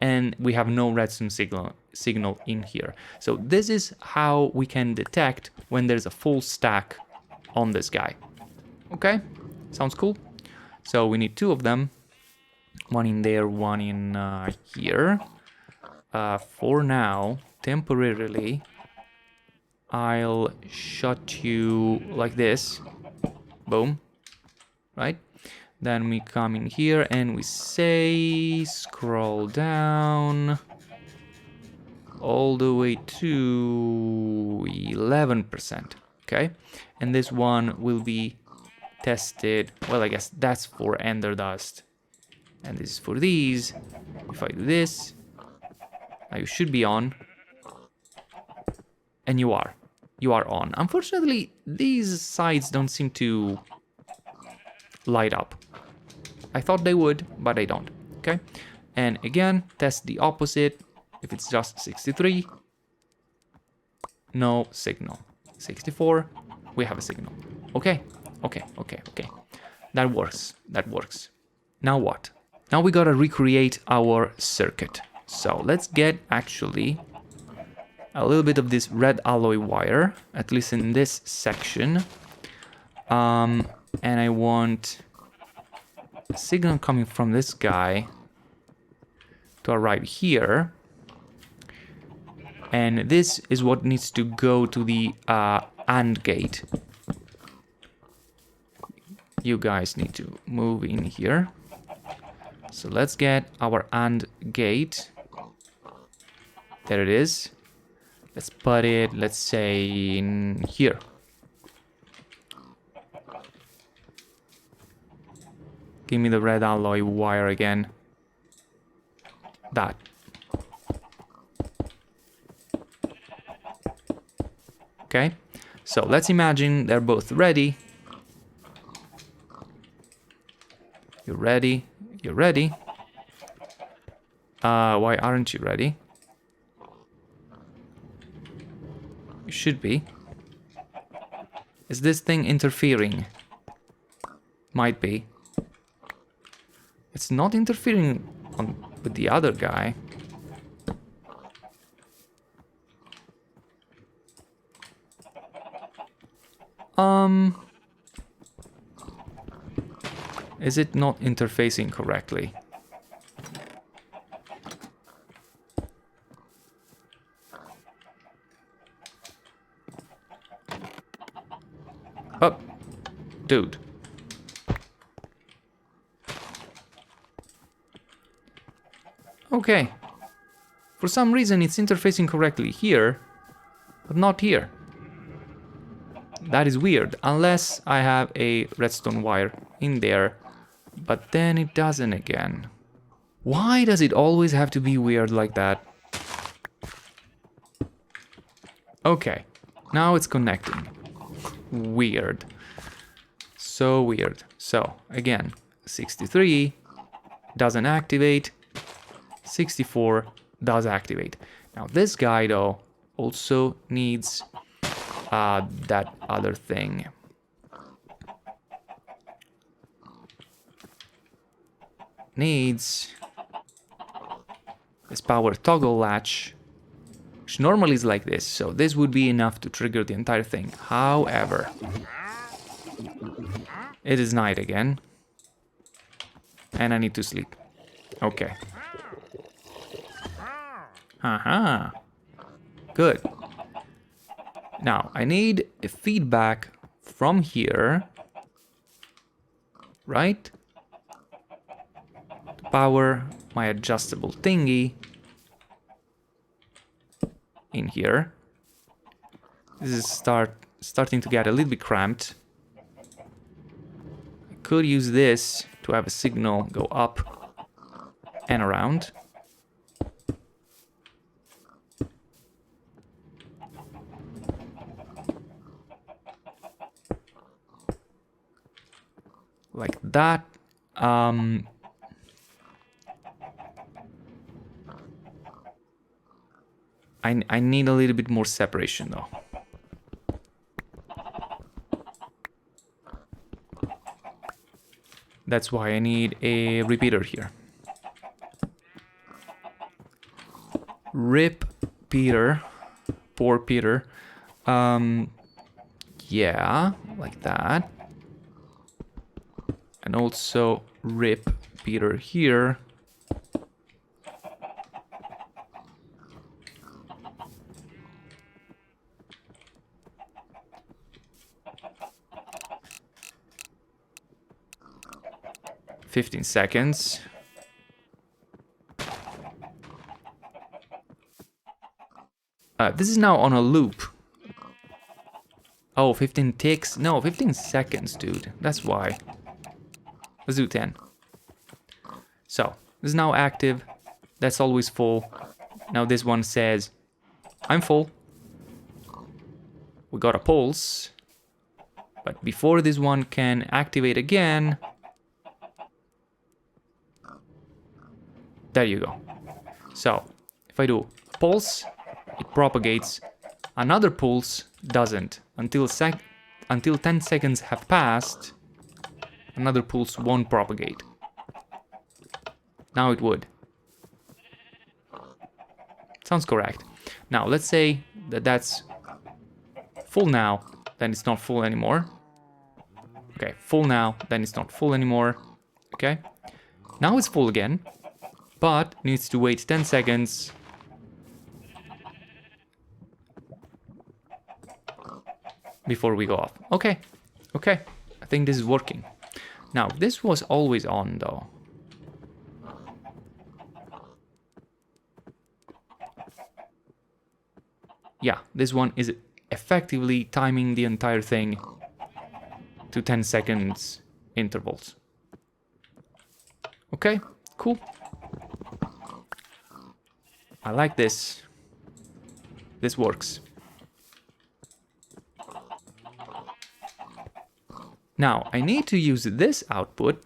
and we have no redstone signal in here. So this is how we can detect when there's a full stack on this guy. Okay, sounds cool. So we need two of them, one in there, one in here. For now, temporarily, I'll shut you like this. Boom. Right? Then we come in here and we say scroll down all the way to 11%. Okay? And this one will be tested. Well, I guess that's for ender dust. And this is for these. If I do this, now you should be on. And you are. You are on. Unfortunately, these sides don't seem to light up. I thought they would, but they don't. Okay? And again, test the opposite. If it's just 63, no signal. 64, we have a signal. Okay, okay, okay, okay. That works. That works. Now what? Now we gotta recreate our circuit. So let's get actually a little bit of this red alloy wire, at least in this section. And I want a signal coming from this guy to arrive here. And this is what needs to go to the AND gate. You guys need to move in here. So let's get our AND gate. There it is. Let's put it, let's say, in here. Give me the red alloy wire again. That. Okay, so let's imagine they're both ready. You're ready. You're ready. Why aren't you ready? You should be. Is this thing interfering? Might be. It's not interfering with the other guy. Is it not interfacing correctly? Oh, dude. Okay. For some reason it's interfacing correctly here, but not here. That is weird, unless I have a redstone wire in there, but then it doesn't again. Why does it always have to be weird like that? Okay, now it's connecting. Weird. So weird. So, again, 63 doesn't activate, 64 does activate. Now this guy, though, also needs that other thing. Needs this power toggle latch, which normally is like this, so this would be enough to trigger the entire thing. However, it is night again, and I need to sleep. Okay. Haha. Good. Now, I need a feedback from here, right? To power my adjustable thingy in here. This is starting to get a little bit cramped. I could use this to have a signal go up and around. Like that. I need a little bit more separation though. That's why I need a repeater here. Rip Peter. Poor Peter. Yeah, like that. And also rip Peter here. "15 seconds. This is now on a loop. Oh, 15 ticks? No, 15 seconds, dude. That's why. Let's do 10. So, this is now active. That's always full. Now this one says, I'm full. We got a pulse. But before this one can activate again... There you go. So, if I do pulse, it propagates. Another pulse doesn't. Until 10 seconds have passed, another pulse won't propagate. Now it would. Sounds correct. Now let's say that that's full now, then it's not full anymore. Okay, full now, then it's not full anymore. Okay, now it's full again, but needs to wait 10 seconds. before we go off. Okay, okay, I think this is working. Now, this was always on though. Yeah, this one is effectively timing the entire thing to 10 seconds intervals. Okay, cool. I like this. This works. Now, I need to use this output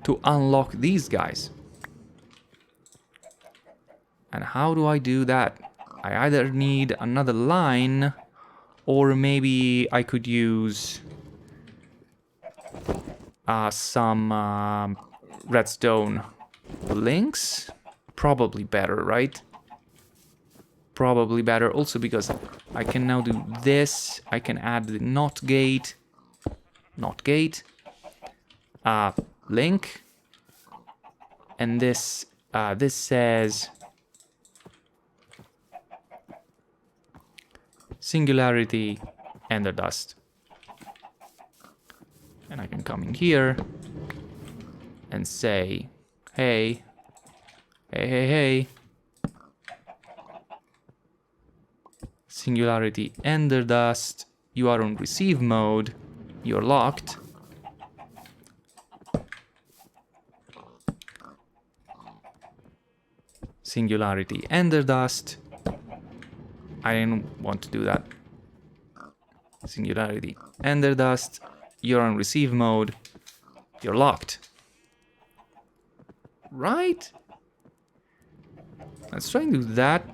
to unlock these guys. And how do I do that? I either need another line, or maybe I could use some redstone links. Probably better, right? Probably better also because I can now do this. I can add the not gate, link, and this says Singularity Ender Dust, and I can come in here and say, hey, Singularity Ender Dust, you are on receive mode, you're locked. Singularity Ender Dust. I didn't want to do that. Singularity Ender Dust, you're on receive mode, you're locked. Right? Let's try and do that.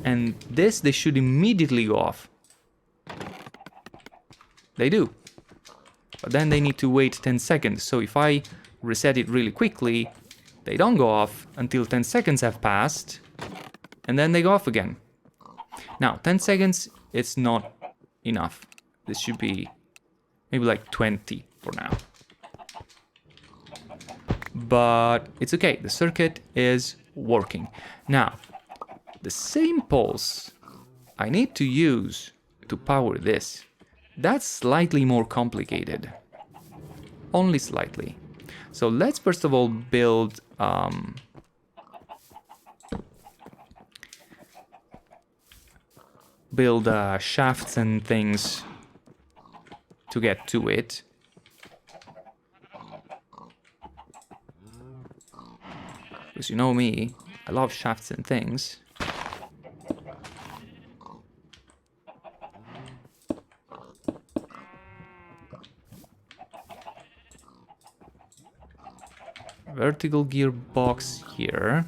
And this, they should immediately go off. They do. But then they need to wait 10 seconds. So if I reset it really quickly, they don't go off until 10 seconds have passed. And then they go off again. Now, 10 seconds, it's not enough. This should be maybe like 20 for now. But it's okay. The circuit is working. Now, the same pulse I need to use to power this. That's slightly more complicated. Only slightly. So let's first of all build shafts and things to get to it. Because you know me, I love shafts and things. Vertical gearbox here.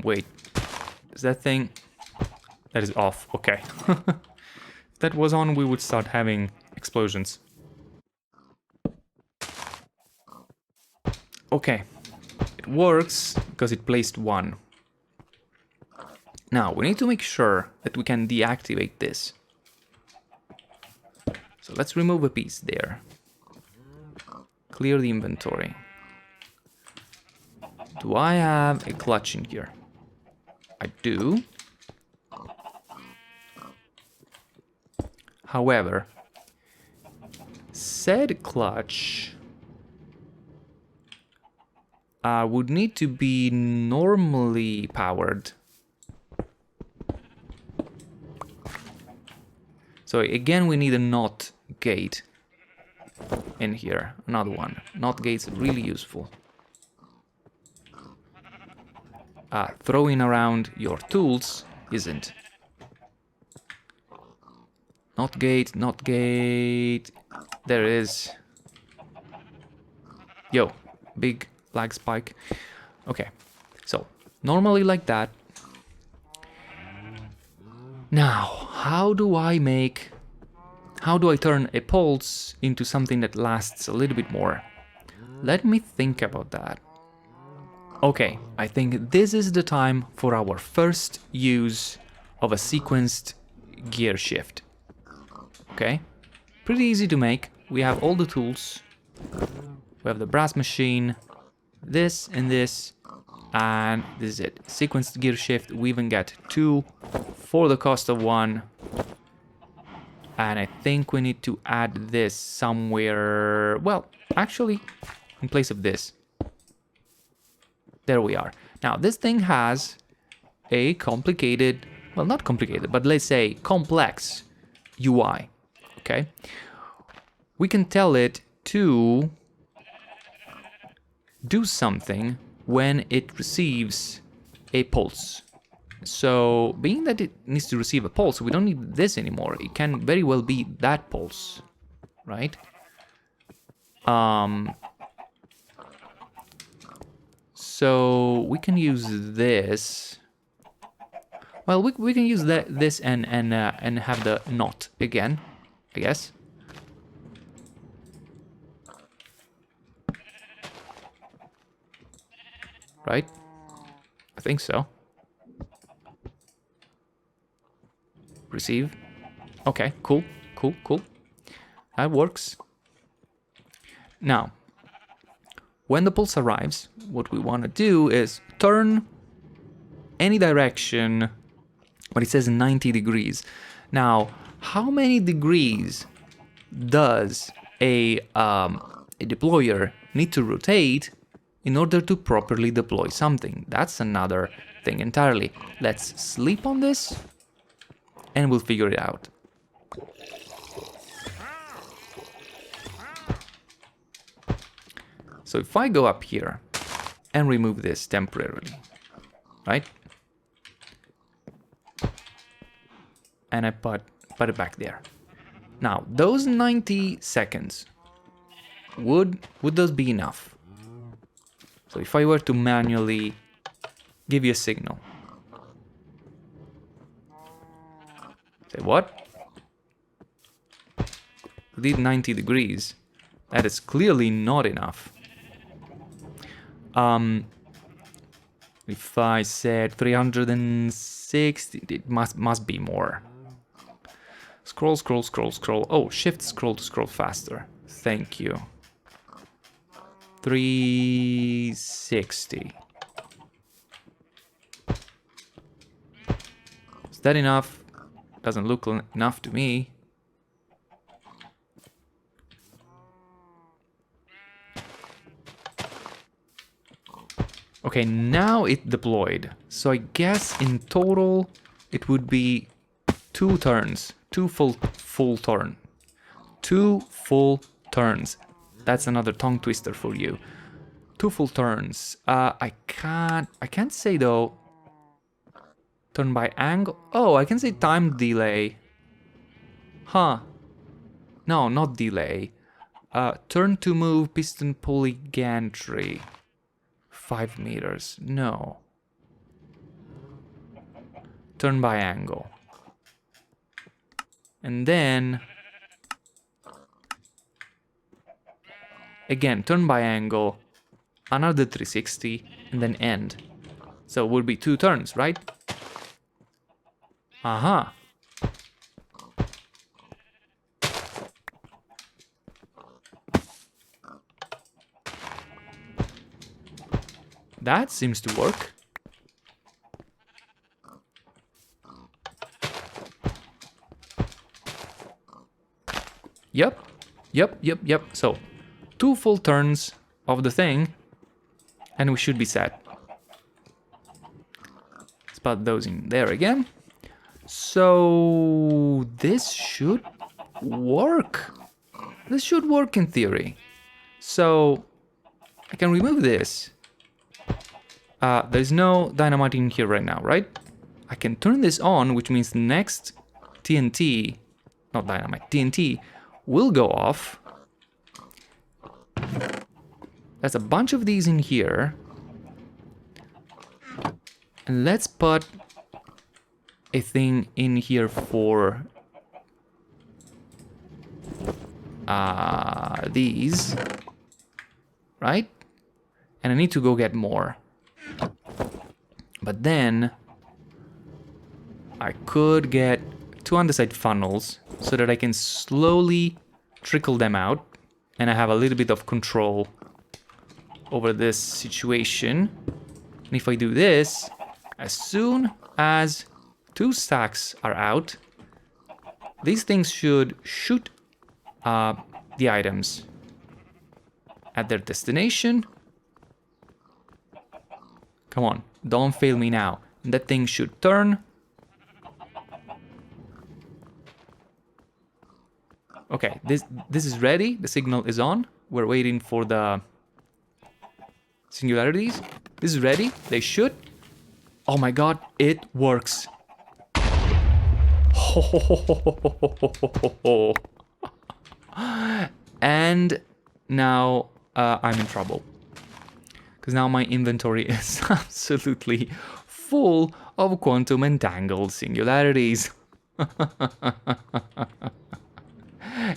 Wait. Is that thing? That is off. Okay. If that was on, we would start having explosions. Okay. It works because it placed one. Now, we need to make sure that we can deactivate this. So let's remove a piece there. Clear the inventory. Do I have a clutch in here? I do. However, said clutch would need to be normally powered. So again, we need a NOT gate in here. Another one. NOT gate's really useful. Throwing around your tools isn't. NOT gate, NOT gate. There it is. Yo, big lag spike. Okay, so normally like that. Now, how do I turn a pulse into something that lasts a little bit more? Let me think about that. Okay, I think this is the time for our first use of a sequenced gear shift. Okay, pretty easy to make. we have all the tools. We have the brass machine, this and this, and this is it. Sequenced gear shift, we even get 2 for the cost of 1. And I think we need to add this somewhere, well, actually, in place of this. There we are. Now, this thing has a complicated, well, not complicated, but let's say complex UI, okay? We can tell it to do something when it receives a pulse. So, being that it needs to receive a pulse, we don't need this anymore. It can very well be that pulse, right? So, we can use this. Well, we can use this and have the not again, I guess. Right? I think so. Receive. Okay, cool. That works. Now, when the pulse arrives, what we want to do is turn any direction, but it says 90 degrees. Now, how many degrees does a deployer need to rotate in order to properly deploy something? That's another thing entirely. Let's sleep on this and we'll figure it out. So if I go up here and remove this temporarily, right? And I put it back there. Now, those 90 seconds, would those be enough? So if I were to manually give you a signal. Say what? We did 90 degrees. That is clearly not enough. If I said 360, it must be more. Scroll. Oh, shift scroll to scroll faster. Thank you. 360. Is that enough? Doesn't look enough to me. Okay, now it deployed. So I guess in total it would be 2 turns. 2 full turn. 2 full turns. That's another tongue twister for you. 2 full turns. I can't say though. Turn by angle. Oh, I can say time delay. Huh. No, not delay. Turn to move piston pulley gantry. 5 meters. No. Turn by angle. And then again, turn by angle, another 360, and then end. So it would be 2 turns, right? Aha. That seems to work. Yep. So, 2 full turns of the thing, and we should be set. Let's put those in there again. So, this should work. This should work in theory. So, I can remove this. There's no dynamite in here right now, right? I can turn this on, which means the next TNT, not dynamite, TNT, will go off. There's a bunch of these in here. And let's put a thing in here for these, right? And I need to go get more. But then I could get 2 andesite funnels so that I can slowly trickle them out, and I have a little bit of control over this situation. And if I do this, as soon as 2 stacks are out, these things should shoot the items at their destination. Come on, don't fail me now. And that thing should turn. Okay, this is ready. The signal is on. We're waiting for the singularities. This is ready. They should. Oh my god, it works. And now I'm in trouble. Because now my inventory is absolutely full of quantum entangled singularities.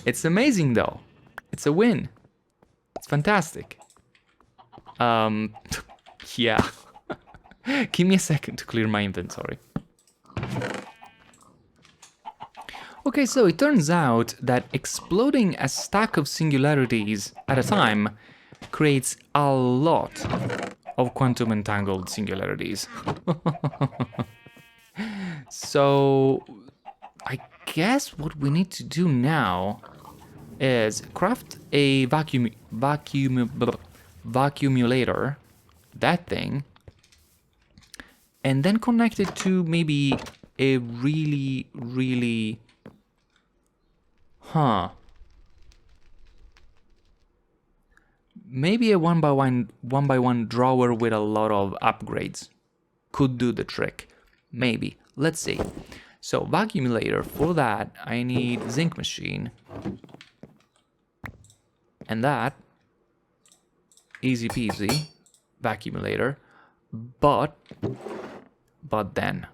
It's amazing though. It's a win. It's fantastic. Yeah. Give me a second to clear my inventory. Okay, so it turns out that exploding a stack of singularities at a time creates a lot of quantum entangled singularities. So I guess what we need to do now is craft a vacuumulator, that thing, and then connect it to maybe a really maybe a one by one drawer with a lot of upgrades could do the trick. Maybe. Let's see. So vacuumulator, for that I need zinc machine. And that, easy peasy, vacuumulator. But then,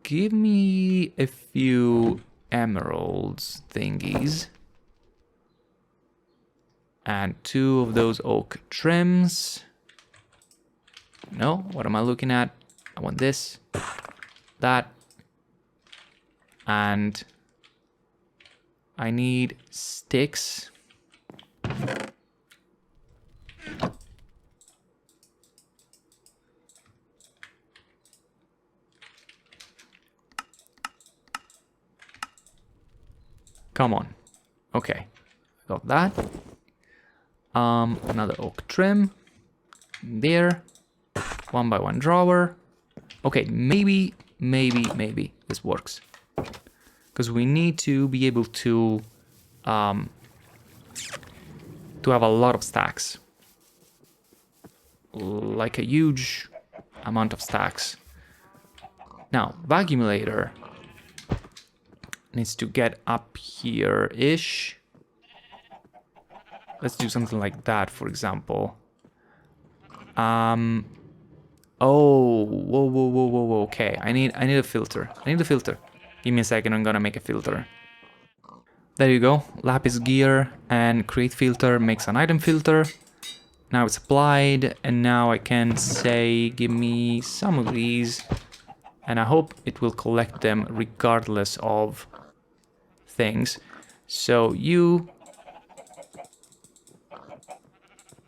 give me a few emeralds thingies. And 2 of those oak trims. No, what am I looking at? I want this, that, and I need sticks. Come on. Okay, got that. Another oak trim. There. 1 by 1 drawer. Okay, maybe this works. Because we need to be able to have a lot of stacks. Like a huge amount of stacks. Now, vacuumulator needs to get up here-ish. Let's do something like that, for example. Oh, whoa, okay. I need a filter. Give me a second, I'm gonna make a filter. There you go. Lapis gear and create filter makes an item filter. Now it's applied, and now I can say, give me some of these, and I hope it will collect them regardless of things. So you...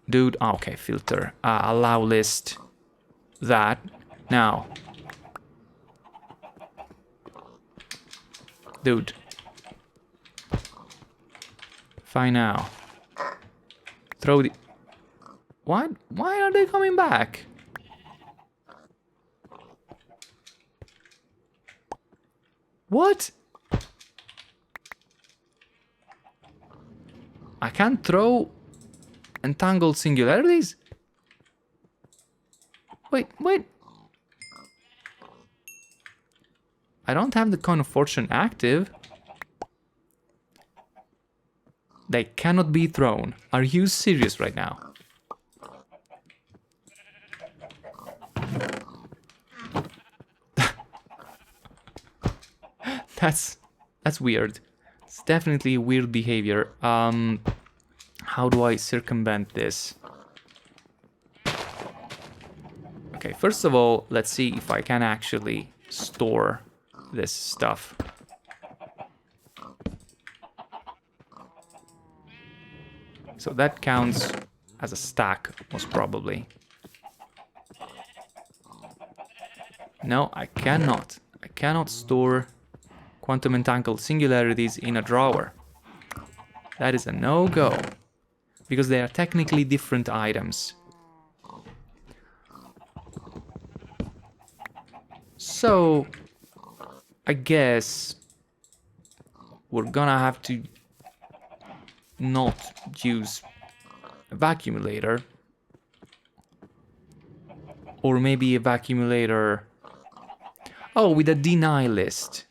Dude, okay, filter. Allow list that. Now. Dude. Fine now. Throw the... What? Why are they coming back? What? I can't throw entangled singularities? Wait. I don't have the Coin of Fortune active. They cannot be thrown. Are you serious right now? That's weird. It's definitely weird behavior. How do I circumvent this? Okay, first of all, let's see if I can actually store this stuff. So that counts as a stack, most probably. No, I cannot. I cannot store quantum entangled singularities in a drawer. That is a no-go, because they are technically different items. So, I guess we're gonna have to not use a vacuumulator, or maybe a vacuumulator. Oh, with a deny list.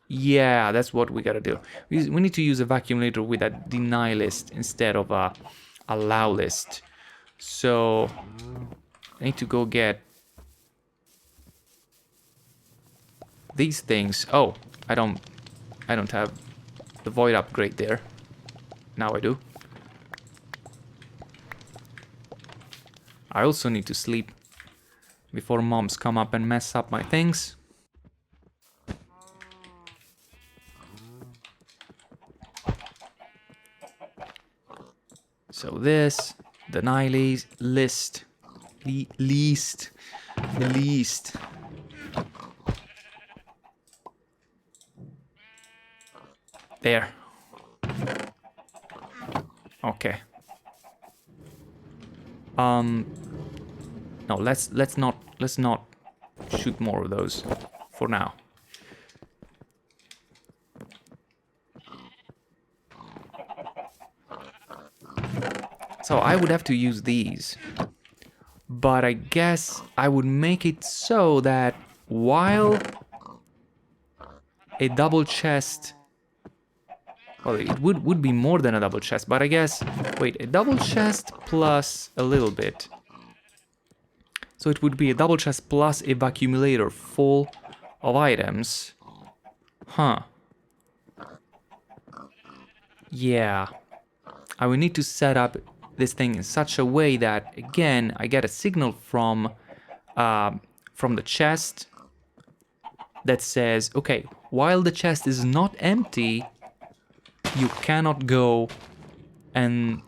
Yeah, that's what we gotta do. We need to use a vacuumulator with a deny list instead of a allow list. So I need to go get these things. Oh, I don't have the void upgrade there. Now I do. I also need to sleep before moms come up and mess up my things. So this, the list, the least. There. Okay. No, let's not shoot more of those for now. So I would have to use these, but I guess I would make it so that while a double chest, well, it would be more than a double chest, but I guess, wait, a double chest plus a little bit. So it would be a double chest plus a vacuumulator full of items. Huh. Yeah. I will need to set up this thing in such a way that, again, I get a signal from the chest that says, okay, while the chest is not empty, you cannot go and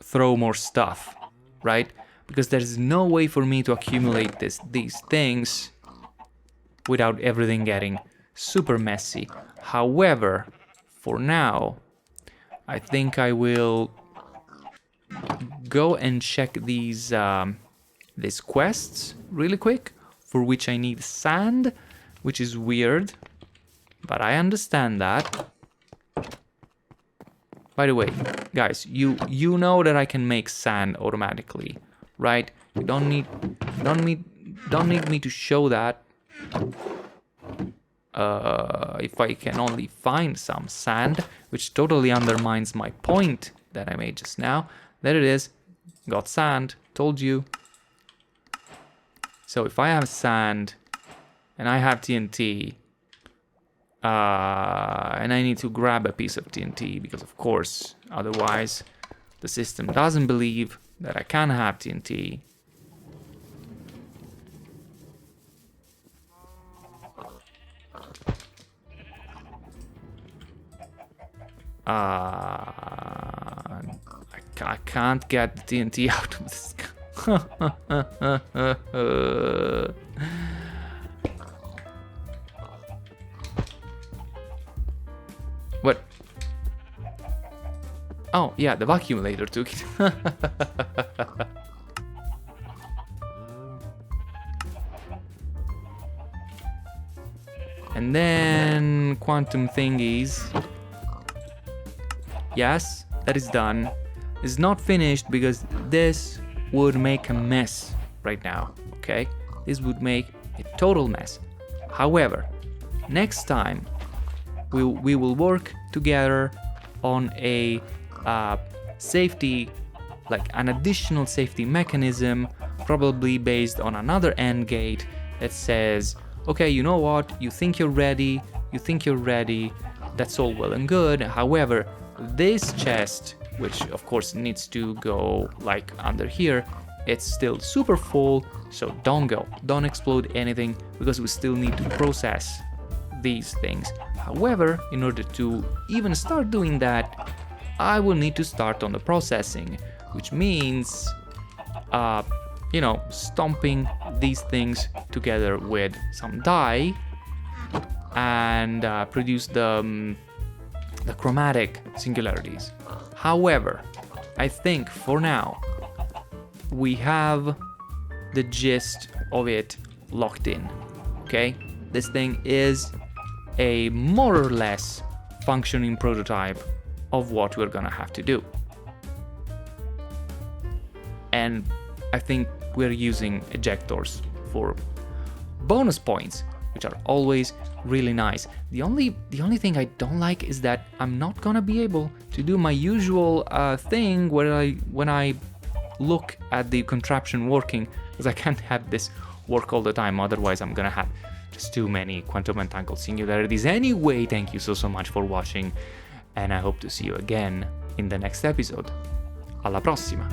throw more stuff, right? Because there's no way for me to accumulate these things without everything getting super messy. However, for now, I think I will go and check these quests really quick, for which I need sand, which is weird, but I understand that. By the way, guys, you know that I can make sand automatically, right? You don't need me to show that. If I can only find some sand, which totally undermines my point that I made just now. There it is. Got sand. Told you. So if I have sand and I have TNT, and I need to grab a piece of TNT because, of course, otherwise the system doesn't believe that I can have TNT. I can't get the TNT out of this. What? Oh, yeah, the vacuumulator took it. And then quantum thingies. Yes, that is done. It's not finished because this would make a mess right now, okay? This would make a total mess. However, next time we will work together on a safety, like an additional safety mechanism, probably based on another end gate that says, okay, you know what, you think you're ready, that's all well and good. However, this chest, which of course needs to go like under here, it's still super full, so don't explode anything, because we still need to process these things. However, in order to even start doing that, I will need to start on the processing, which means, stomping these things together with some dye and produce the chromatic singularities. However, I think for now we have the gist of it locked in. Okay, this thing is a more or less functioning prototype of what we're gonna have to do. And I think we're using ejectors for bonus points, which are always really nice. The only thing I don't like is that I'm not gonna be able to do my usual thing where when I look at the contraption working, because I can't have this work all the time, otherwise I'm gonna have just too many quantum entangled singularities. Anyway, thank you so much for watching, and I hope to see you again in the next episode. Alla prossima!